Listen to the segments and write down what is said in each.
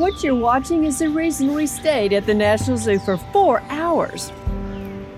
What you're watching is the reason we stayed at the National Zoo for 4 hours.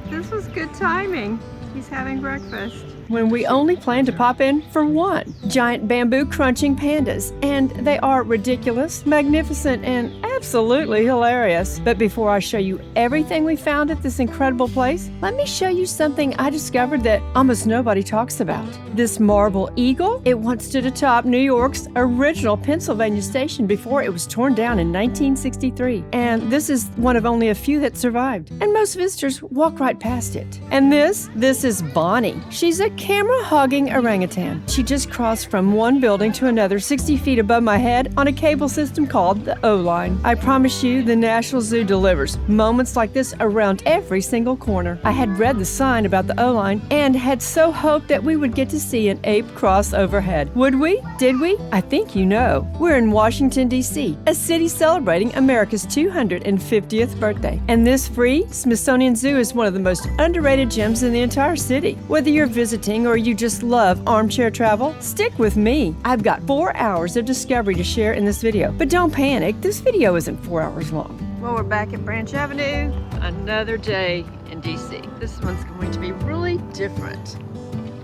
This was good timing. He's having breakfast. When we only planned to pop in for one. Giant bamboo crunching pandas. And they are ridiculous, magnificent, and absolutely hilarious. But before I show you everything we found at this incredible place, let me show you something I discovered that almost nobody talks about. This marble eagle, it once stood atop New York's original Pennsylvania station before it was torn down in 1963. And this is one of only a few that survived. And most visitors walk right past it. And this is Bonnie. She's a camera-hogging orangutan. She just crossed from one building to another 60 feet above my head on a cable system called the O-Line. I promise you, the National Zoo delivers moments like this around every single corner. I had read the sign about the O-Line and had so hoped that we would get to see an ape cross overhead. Would we? Did we? I think you know. We're in Washington, D.C., a city celebrating America's 250th birthday. And this free Smithsonian Zoo is one of the most underrated gems in the entire city. Whether you're visiting or you just love armchair travel, stick with me. I've got 4 hours of discovery to share in this video. But don't panic, this video isn't 4 hours long. Well, we're back at Branch Avenue. Another day in D.C. This one's going to be really different.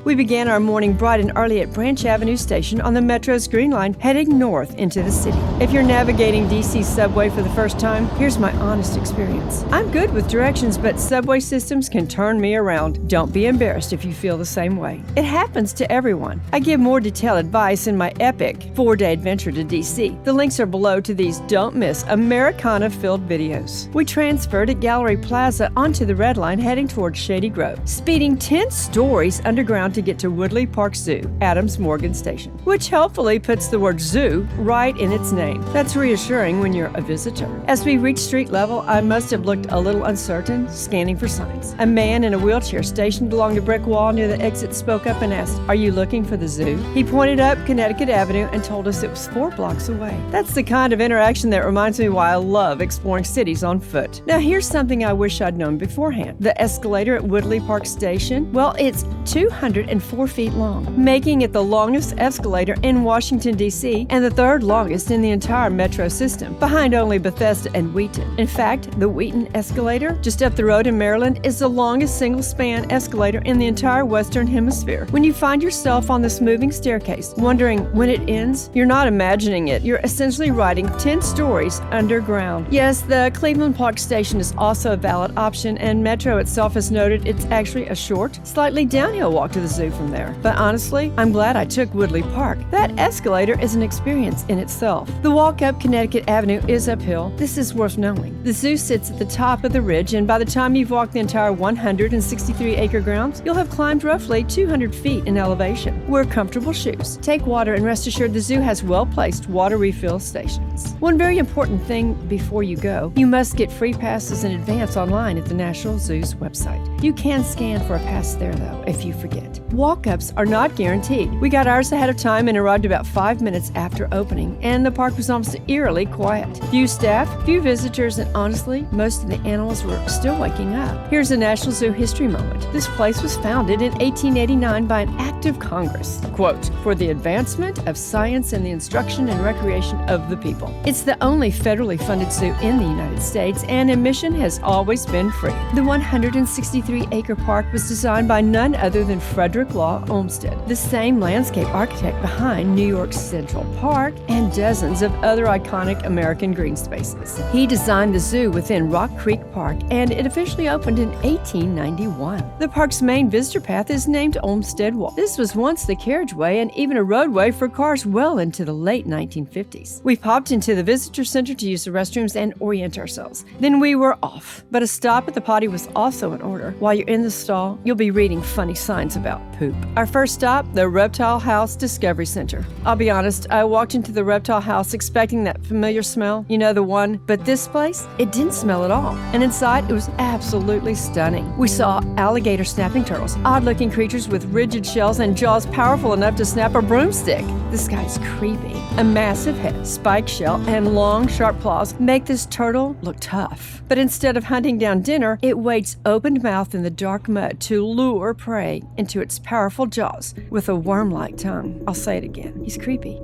We began our morning bright and early at Branch Avenue Station on the Metro's Green Line, heading north into the city. If you're navigating DC subway for the first time, here's my honest experience. I'm good with directions, but subway systems can turn me around. Don't be embarrassed if you feel the same way. It happens to everyone. I give more detailed advice in my epic 4-day adventure to DC. The links are below to these don't-miss Americana-filled videos. We transferred at Gallery Plaza onto the Red Line, heading towards Shady Grove, speeding 10 stories underground to get to Woodley Park Zoo, Adams Morgan Station, which helpfully puts the word zoo right in its name. That's reassuring when you're a visitor. As we reached street level, I must have looked a little uncertain, scanning for signs. A man in a wheelchair stationed along the brick wall near the exit spoke up and asked, "Are you looking for the zoo?" He pointed up Connecticut Avenue and told us it was 4 blocks away. That's the kind of interaction that reminds me why I love exploring cities on foot. Now here's something I wish I'd known beforehand. The escalator at Woodley Park Station, well, it's 204 feet long, making it the longest escalator in Washington, D.C. and the 3rd longest in the entire metro system, behind only Bethesda and Wheaton. In fact, the Wheaton Escalator, just up the road in Maryland, is the longest single-span escalator in the entire Western Hemisphere. When you find yourself on this moving staircase, wondering when it ends, you're not imagining it. You're essentially riding 10 stories underground. Yes, the Cleveland Park Station is also a valid option, and Metro itself has noted it's actually a short, slightly downhill walk to the zoo from there. But honestly, I'm glad I took Woodley Park. That escalator is an experience in itself. The walk up Connecticut Avenue is uphill. This is worth knowing. The zoo sits at the top of the ridge, and by the time you've walked the entire 163-acre grounds, you'll have climbed roughly 200 feet in elevation. Wear comfortable shoes. Take water, and rest assured the zoo has well-placed water refill stations. One very important thing before you go, you must get free passes in advance online at the National Zoo's website. You can scan for a pass there, though, if you forget. Walk-ups are not guaranteed. We got ours ahead of time and arrived about 5 minutes after opening, and the park was almost eerily quiet. Few staff, few visitors, and honestly, most of the animals were still waking up. Here's a National Zoo history moment. This place was founded in 1889 by an act of Congress, quote, "for the advancement of science and the instruction and recreation of the people." It's the only federally funded zoo in the United States, and admission has always been free. The 163-acre park was designed by none other than Frederick Law Olmsted, the same landscape architect behind New York's Central Park and dozens of other iconic American green spaces. He designed the zoo within Rock Creek Park, and it officially opened in 1891. The park's main visitor path is named Olmsted Walk. This was once the carriageway and even a roadway for cars well into the late 1950s. We popped into the visitor center to use the restrooms and orient ourselves. Then we were off. But a stop at the potty was also in order. While you're in the stall, you'll be reading funny signs about poop. Our first stop, the Reptile House Discovery Center. I'll be honest, I walked into the Reptile House expecting that familiar smell, you know, the one, but this place, it didn't smell at all. And inside, it was absolutely stunning. We saw alligator snapping turtles, odd-looking creatures with rigid shells and jaws powerful enough to snap a broomstick. This guy's creepy. A massive head, spiked shell, and long, sharp claws make this turtle look tough. But instead of hunting down dinner, it waits open-mouthed in the dark mud to lure prey into its powerful jaws with a worm-like tongue. I'll say it again. He's creepy.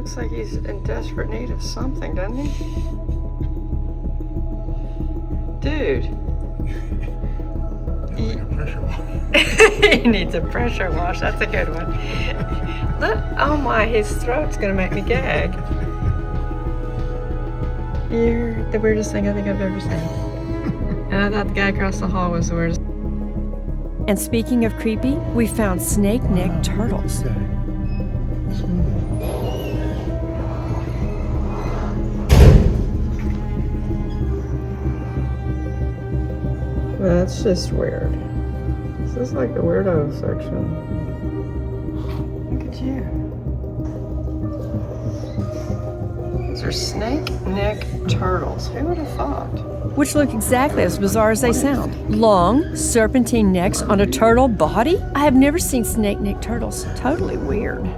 Looks like he's in desperate need of something, doesn't he? Dude. Like a pressure wash. He needs a pressure wash. That's a good one. Look, oh my, his throat's gonna make me gag. You're the weirdest thing I think I've ever seen. And I thought the guy across the hall was the weirdest. And speaking of creepy, we found snake-necked turtles. Okay. That's just weird. This is like the weirdo section. Look at you. These are snake-neck turtles. Who would have thought? Which look exactly as bizarre as they sound. Long, serpentine necks on a turtle body? I have never seen snake-necked turtles. Totally weird.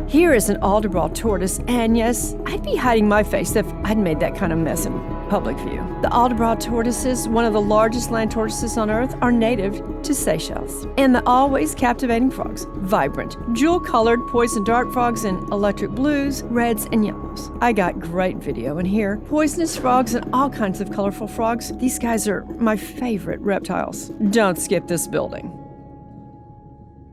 Here is an Aldebaran tortoise, and yes, I'd be hiding my face if I'd made that kind of mess in public view. The Aldebaran tortoises, one of the largest land tortoises on Earth, are native to Seychelles. And the always captivating frogs, vibrant, jewel-colored poison dart frogs in electric blues, reds, and yellows. I got great video in here. Poisonous frogs and all kinds of colorful frogs. These guys are my favorite reptiles. Don't skip this building.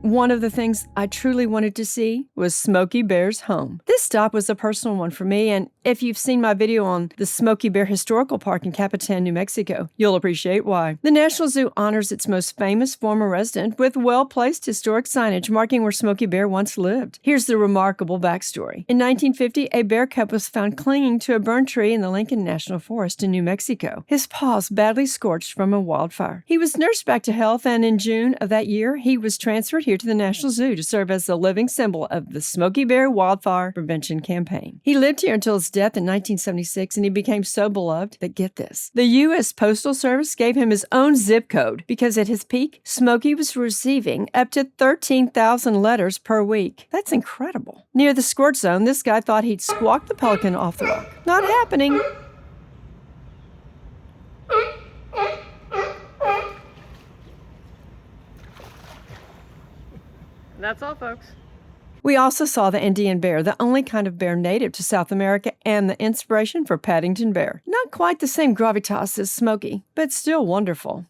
One of the things I truly wanted to see was Smokey Bear's home. This stop was a personal one for me, and if you've seen my video on the Smokey Bear Historical Park in Capitan, New Mexico, you'll appreciate why. The National Zoo honors its most famous former resident with well-placed historic signage marking where Smokey Bear once lived. Here's the remarkable backstory. In 1950, a bear cub was found clinging to a burned tree in the Lincoln National Forest in New Mexico, his paws badly scorched from a wildfire. He was nursed back to health, and in June of that year, he was transferred here to the National Zoo to serve as the living symbol of the Smokey Bear Wildfire Prevention Campaign. He lived here until his death in 1976, and he became so beloved that, get this, the U.S. Postal Service gave him his own zip code because at his peak, Smokey was receiving up to 13,000 letters per week. That's incredible. Near the squirt zone, this guy thought he'd squawk the pelican off the rock. Not happening. That's all, folks. We also saw the Indian bear, the only kind of bear native to South America and the inspiration for Paddington Bear. Not quite the same gravitas as Smokey, but still wonderful.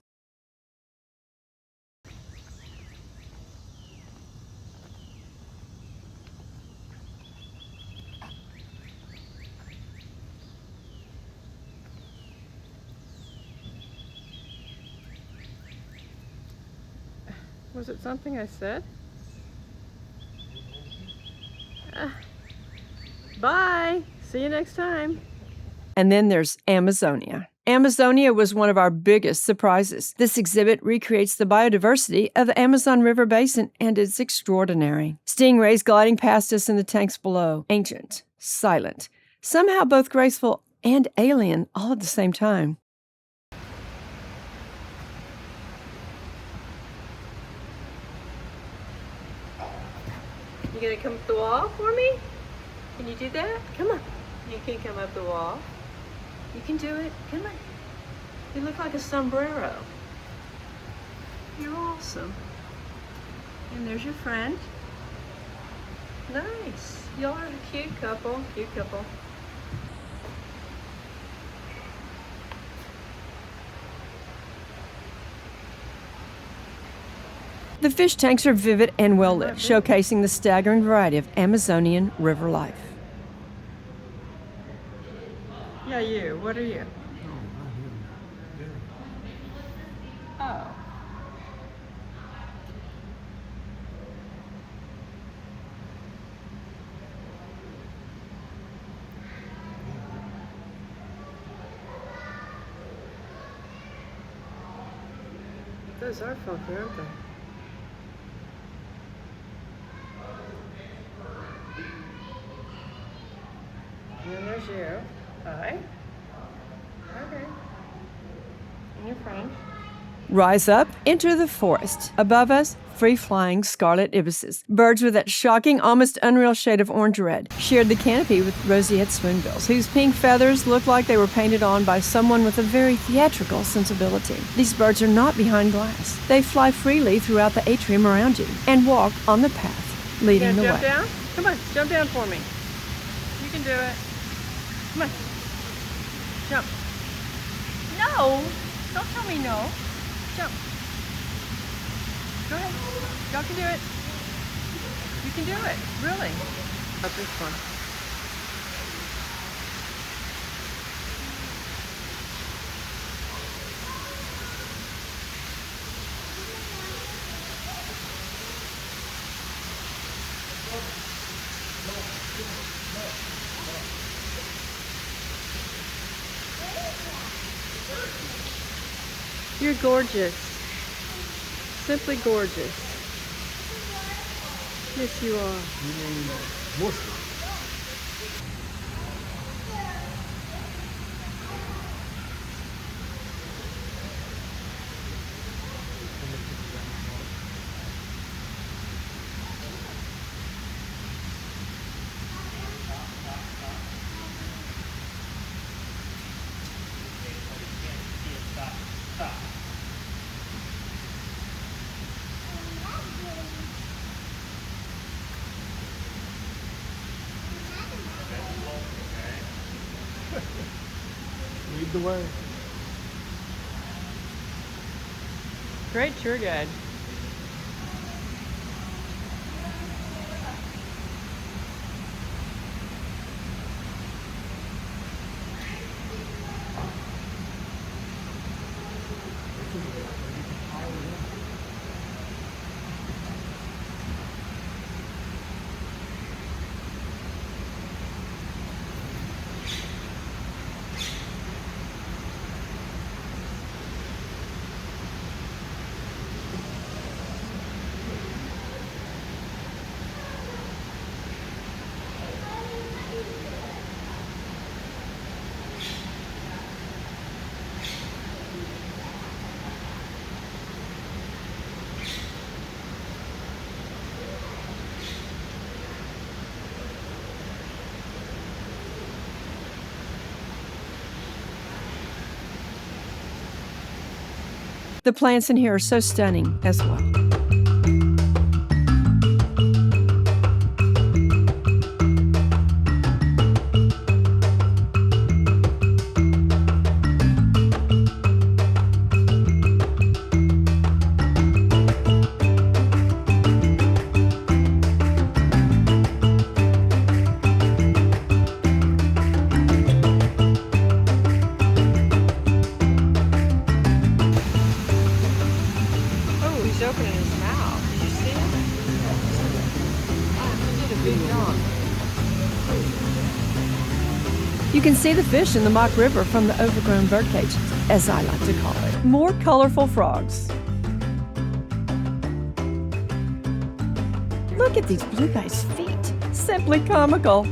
Was it something I said? Bye. See you next time. And then there's Amazonia. Amazonia was one of our biggest surprises. This exhibit recreates the biodiversity of the Amazon River Basin, and it's extraordinary. Stingrays gliding past us in the tanks below. Ancient, silent, somehow both graceful and alien all at the same time. You gonna come up the wall for me? Can you do that? Come on. You can come up the wall. You can do it. Come on. You look like a sombrero. You're awesome. And there's your friend. Nice. Y'all are a cute couple. Cute couple. The fish tanks are vivid and well-lit, showcasing the staggering variety of Amazonian river life. Yeah, you. What are you? Oh. Those are funky, aren't they? There's you. Hi. Okay. And your friend. Rise up, enter the forest. Above us, free-flying scarlet ibises. Birds with that shocking, almost unreal shade of orange-red shared the canopy with roseate spoonbills, whose pink feathers looked like they were painted on by someone with a very theatrical sensibility. These birds are not behind glass. They fly freely throughout the atrium around you and walk on the path leading the way. Jump down? Come on, jump down for me. You can do it. Come on. Jump. No! Don't tell me no. Jump. Go ahead. Y'all can do it. You can do it. Really. Up this one. You're gorgeous. Simply gorgeous. Yes, you are. Lead the way. Great tour guide. The plants in here are so stunning as well. Opening his mouth. Did you see it? Oh, he did a big yawn. You can see the fish in the mock river from the overgrown birdcage, as I like to call it. More colorful frogs. Look at these blue guys' feet. Simply comical.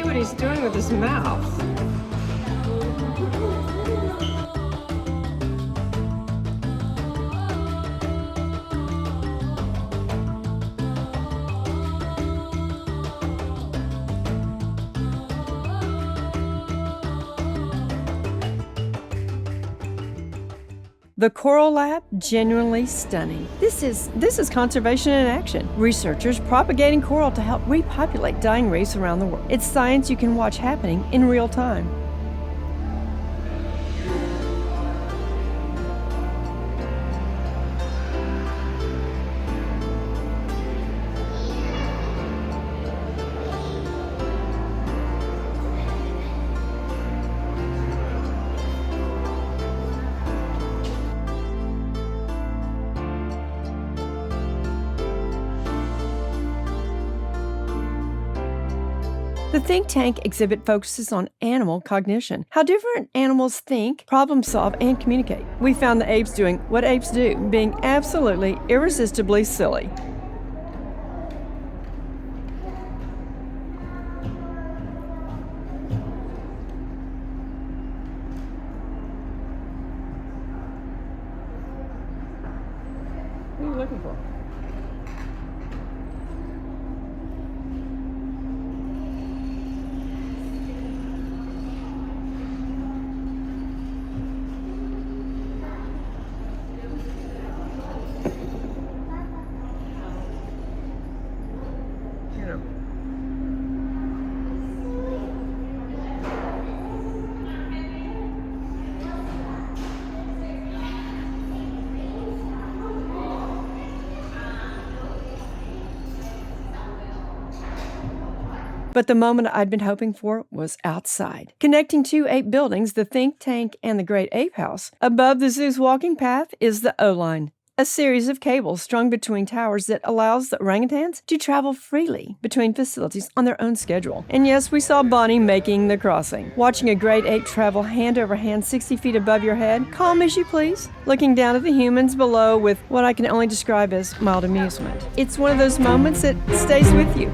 What he's doing with his mouth. The Coral Lab, genuinely stunning. This is conservation in action. Researchers propagating coral to help repopulate dying reefs around the world. It's science you can watch happening in real time. The think tank exhibit focuses on animal cognition, how different animals think, problem solve, and communicate. We found the apes doing what apes do, being absolutely irresistibly silly. What are you looking for? But the moment I'd been hoping for was outside. Connecting two ape buildings, the think tank and the Great Ape House, above the zoo's walking path is the O-line, a series of cables strung between towers that allows the orangutans to travel freely between facilities on their own schedule. And yes, we saw Bonnie making the crossing. Watching a great ape travel hand over hand 60 feet above your head, calm as you please, looking down at the humans below with what I can only describe as mild amusement. It's one of those moments that stays with you.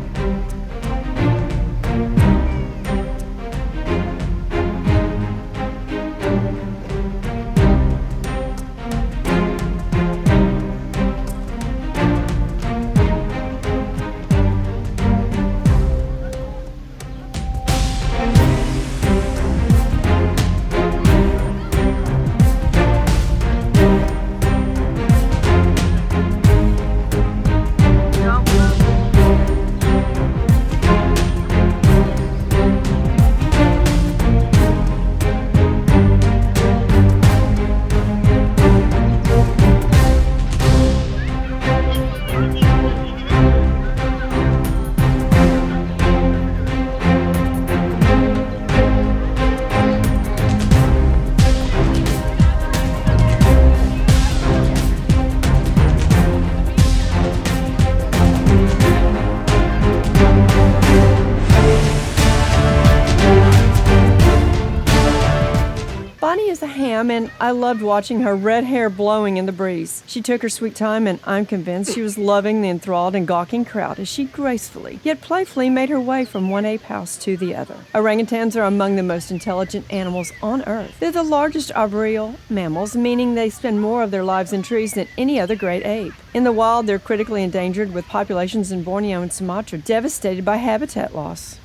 Bonnie is a ham, and I loved watching her red hair blowing in the breeze. She took her sweet time, and I'm convinced she was loving the enthralled and gawking crowd as she gracefully, yet playfully, made her way from one ape house to the other. Orangutans are among the most intelligent animals on Earth. They're the largest arboreal mammals, meaning they spend more of their lives in trees than any other great ape. In the wild, they're critically endangered, with populations in Borneo and Sumatra devastated by habitat loss.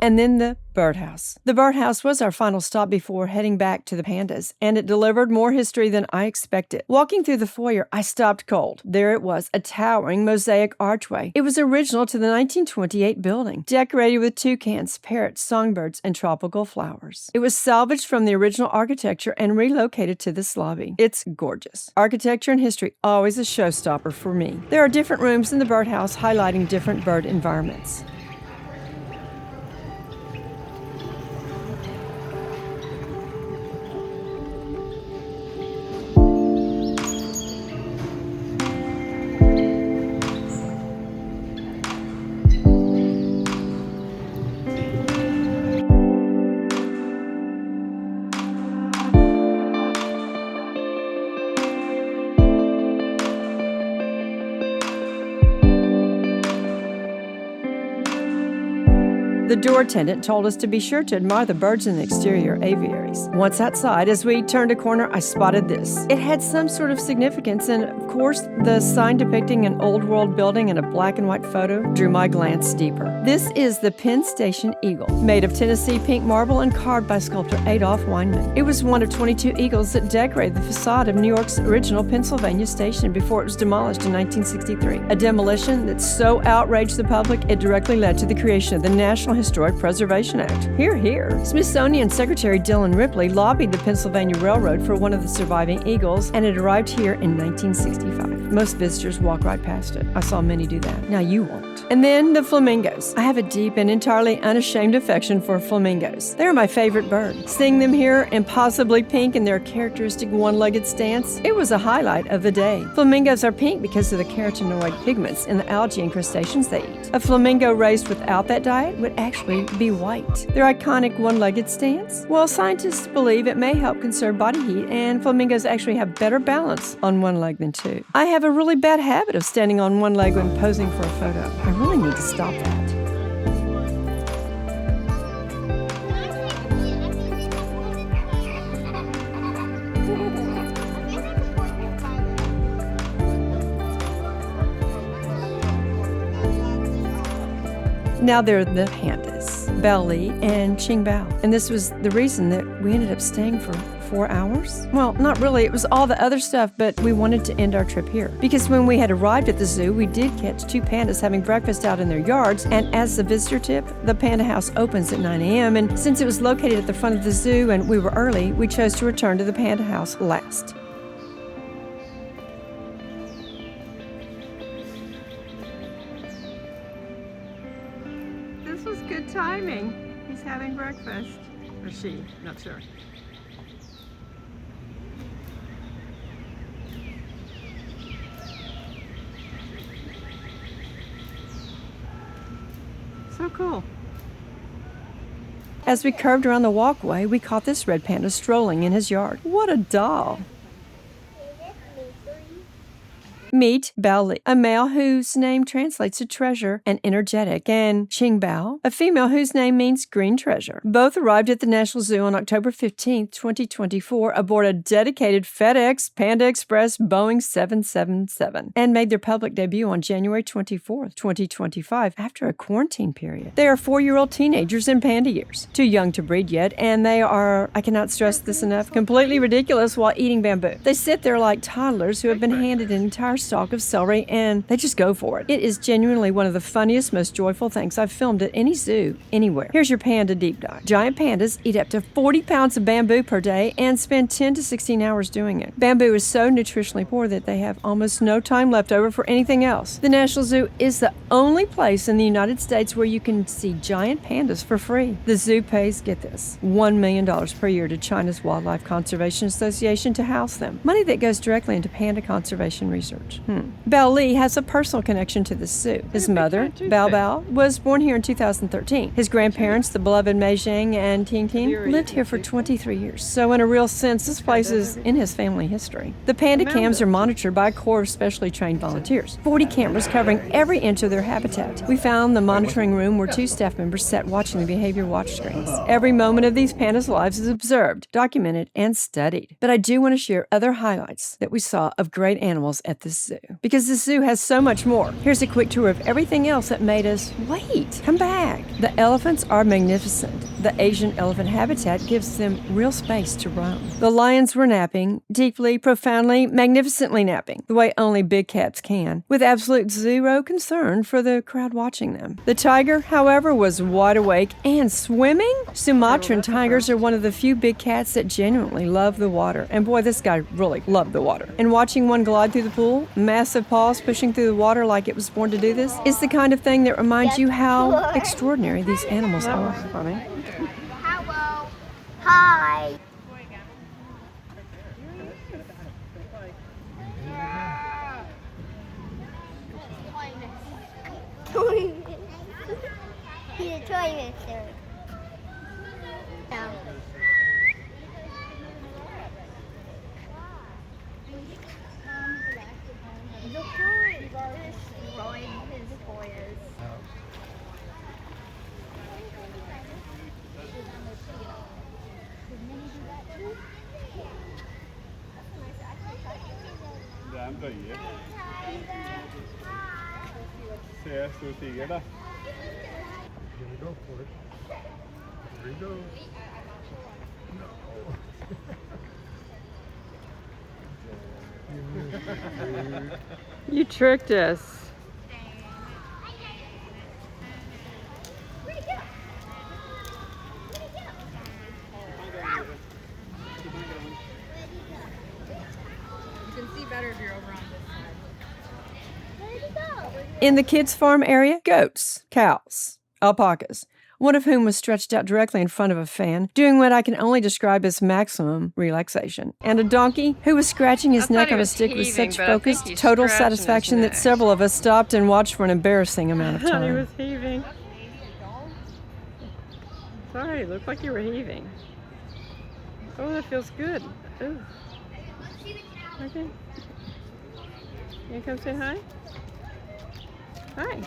And then the birdhouse. The birdhouse was our final stop before heading back to the pandas, and it delivered more history than I expected. Walking through the foyer, I stopped cold. There it was, a towering mosaic archway. It was original to the 1928 building, decorated with toucans, parrots, songbirds, and tropical flowers. It was salvaged from the original architecture and relocated to this lobby. It's gorgeous. Architecture and history, always a showstopper for me. There are different rooms in the birdhouse highlighting different bird environments. The door attendant told us to be sure to admire the birds in the exterior aviaries. Once outside, as we turned a corner, I spotted this. It had some sort of significance, and of course, the sign depicting an old-world building and a black and white photo drew my glance deeper. This is the Penn Station Eagle, made of Tennessee pink marble and carved by sculptor Adolph Weinman. It was one of 22 eagles that decorated the facade of New York's original Pennsylvania station before it was demolished in 1963. A demolition that so outraged the public, it directly led to the creation of the National Historic Preservation Act. Hear, hear. Smithsonian Secretary Dillon Ripley lobbied the Pennsylvania Railroad for one of the surviving eagles, and it arrived here in 1965. Most visitors walk right past it. I saw many do that. Now you won't. And then the flamingos. I have a deep and entirely unashamed affection for flamingos. They're my favorite bird. Seeing them here, impossibly pink in their characteristic one-legged stance, it was a highlight of the day. Flamingos are pink because of the carotenoid pigments in the algae and crustaceans they eat. A flamingo raised without that diet would actually be white. Their iconic one-legged stance? Well, scientists believe it may help conserve body heat, and flamingos actually have better balance on one leg than two. I have a really bad habit of standing on one leg when posing for a photo. I really need to stop that. Now they're the pandas, Li and Qing. And this was the reason that we ended up staying for 4 hours? Well, not really. It was all the other stuff, but we wanted to end our trip here. Because when we had arrived at the zoo, we did catch 2 pandas having breakfast out in their yards, and as the visitor tip, the panda house opens at 9 a.m., and since it was located at the front of the zoo and we were early, we chose to return to the panda house last. This was good timing. He's having breakfast. Or she, not sure. So cool. As we curved around the walkway, we caught this red panda strolling in his yard. What a doll! Meet Li, a male whose name translates to treasure and energetic, and Qing, a female whose name means green treasure. Both arrived at the National Zoo on October 15, 2024, aboard a dedicated FedEx Panda Express Boeing 777, and made their public debut on January 24, 2025, after a quarantine period. They are 4-year-old teenagers in panda years, too young to breed yet, and they are, I cannot stress this enough, completely ridiculous while eating bamboo. They sit there like toddlers who have been handed an entire stalk of celery, and they just go for it. It is genuinely one of the funniest, most joyful things I've filmed at any zoo anywhere. Here's your panda deep dive. Giant pandas eat up to 40 pounds of bamboo per day and spend 10 to 16 hours doing it. Bamboo is so nutritionally poor that they have almost no time left over for anything else. The National Zoo is the only place in the United States where you can see giant pandas for free. The zoo pays, get this, $1 million per year to China's Wildlife Conservation Association to house them. Money that goes directly into panda conservation research. Li has a personal connection to the zoo. His mother, Bao, was born here in 2013. His grandparents, the beloved Mei Zhang and Ting Ting, lived here for 23 years. So in a real sense, this place is in his family history. The panda cams are monitored by a corps of specially trained volunteers. 40 cameras covering every inch of their habitat. We found the monitoring room where 2 staff members sat watching the behavior watch screens. Every moment of these pandas' lives is observed, documented, and studied. But I do want to share other highlights that we saw of great animals at this zoo, because the zoo has so much more. Here's a quick tour of everything else that made us wait. Come back. The elephants are magnificent. The Asian elephant habitat gives them real space to roam. The lions were napping, deeply, profoundly, magnificently napping, the way only big cats can, with absolute zero concern for the crowd watching them. The tiger, however, was wide awake and swimming. Sumatran tigers are one of the few big cats that genuinely love the water. And boy, this guy really loved the water. And watching one glide through the pool, massive paws pushing through the water like it was born to do this, is the kind of thing that reminds you how extraordinary these animals are. Funny. Hello. Hi. He's a toy mixer. Here we go for it. Here we go. No. You tricked us. You can see better if you're over on this side. In the kids' farm area, goats, cows, alpacas, one of whom was stretched out directly in front of a fan, doing what I can only describe as maximum relaxation, and a donkey who was scratching his neck on a stick with such focused, total satisfaction that several of us stopped and watched for an embarrassing amount of He time. was heaving. Sorry, it looked like you were heaving. Oh, that feels good. Ooh. Okay. You come say hi? Hi.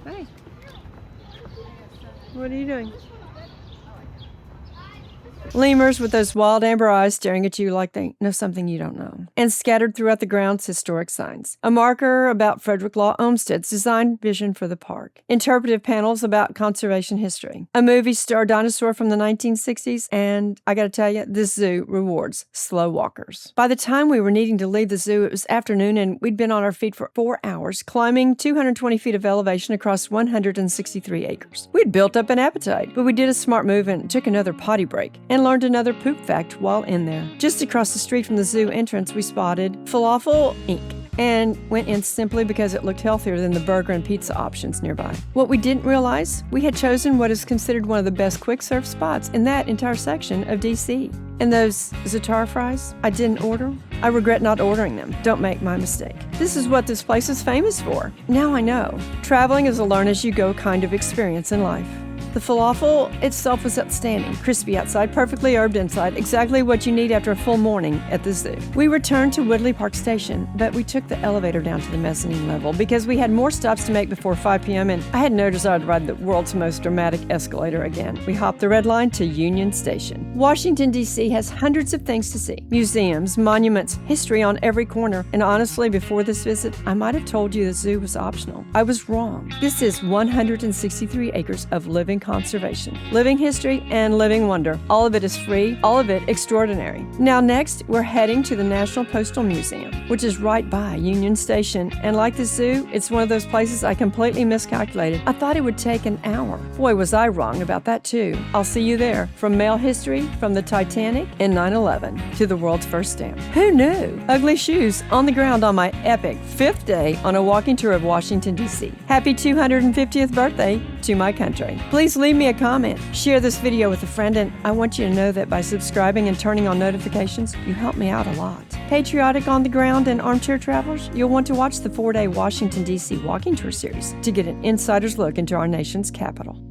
Hi. What are you doing? Lemurs with those wild amber eyes staring at you like they know something you don't know. And scattered throughout the grounds, historic signs. A marker about Frederick Law Olmsted's design vision for the park. Interpretive panels about conservation history. A movie star dinosaur from the 1960s. And I gotta tell you, this zoo rewards slow walkers. By the time we were needing to leave the zoo, it was afternoon and we'd been on our feet for 4 hours, climbing 220 feet of elevation across 163 acres. We'd built up an appetite, but we did a smart move and took another potty break. And learned another poop fact while in there. Just across the street from the zoo entrance, we spotted Falafel Inc. and went in simply because it looked healthier than the burger and pizza options nearby. What we didn't realize, we had chosen what is considered one of the best quick-serve spots in that entire section of D.C. And those za'atar fries I didn't order, I regret not ordering them. Don't make my mistake. This is what this place is famous for. Now I know. Traveling is a learn-as-you-go kind of experience in life. The falafel itself was outstanding, crispy outside, perfectly herbed inside, exactly what you need after a full morning at the zoo. We returned to Woodley Park Station, but we took the elevator down to the mezzanine level because we had more stops to make before 5 p.m. and I had no desire to ride the world's most dramatic escalator again. We hopped the red line to Union Station. Washington, D.C. has hundreds of things to see. Museums, monuments, history on every corner. And honestly, before this visit, I might have told you the zoo was optional. I was wrong. This is 163 acres of living conservation, living history, and living wonder. All of it is free, all of it extraordinary. Now next, we're heading to the National Postal Museum, which is right by Union Station. And like the zoo, it's one of those places I completely miscalculated. I thought it would take an hour. Boy, was I wrong about that too. I'll see you there. From mail history, from the Titanic and 9/11 to the world's first stamp. Who knew? Ugly shoes on the ground on my epic 5th day on a walking tour of Washington, D.C. Happy 250th birthday to my country. Please leave me a comment. Share this video with a friend, and I want you to know that by subscribing and turning on notifications, you help me out a lot. Patriotic on the ground and armchair travelers, you'll want to watch the 4-day Washington, D.C. walking tour series to get an insider's look into our nation's capital.